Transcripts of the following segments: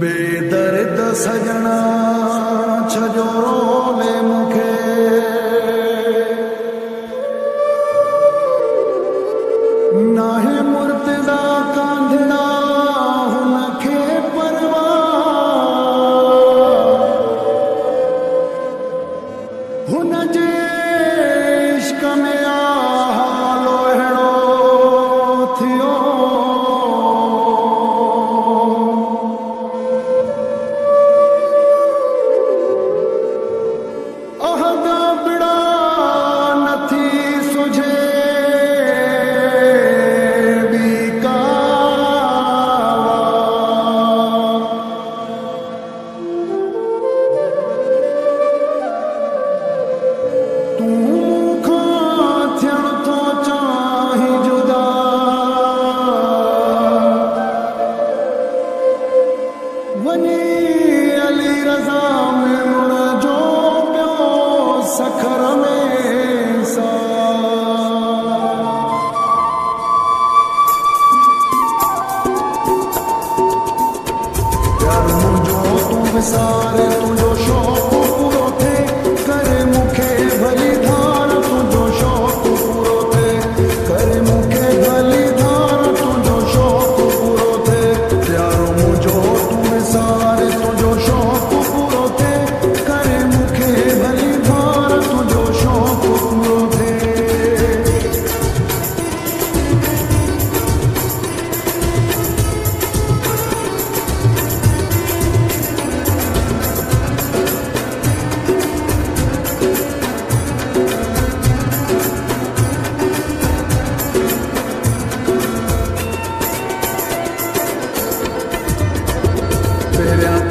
बेदर्द सजना छजो रोले मुखे नाहे मुर्तदा कांधड़ा हुनखे परवा हुन जे इश्क में हालो हेड़ो थियो सारे तुझो शौक पूरो थे करे मुखे भली धार तुझो शौक पूरो थे करे मुखे भली धार तुझो शौक पूरो थे प्यारो मुझो तुम सारे तुझो शौक पूरो थे करे मुखे भली धार तुझो शौक पूरो थे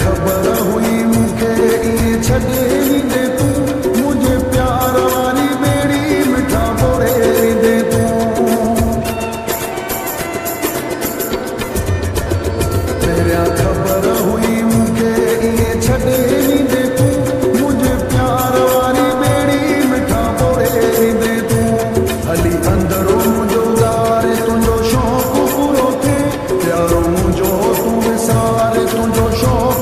खबर हुई मुखे ये छड़े दे तू मुझे प्यार वाली बेड़ी मिठा बोरे दे तू तेरा खबर हुई मुखे ये छड़े दे तू मुझे प्यार वाली बेड़ी मिठा बोरे दे तू हली अंदरो मुझो दारे तुझो शौक पूरो थे प्यारो मुझो तुम सारे तुझो शौक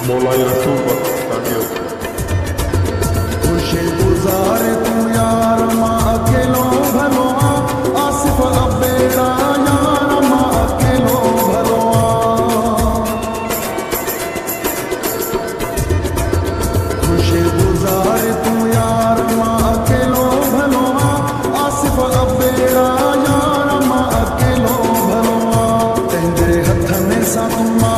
Mulai Rasulullah Tangil खुशी गुजारे तू यार माँ अकेलो भलो आसिफ अबेड़ा यार माँ अकेलो भलो खुशी गुजारे तू यार माँ अकेलो भलो आसिफ अबेड़ा यार माँ अकेलो भलो तेरे हथ में सा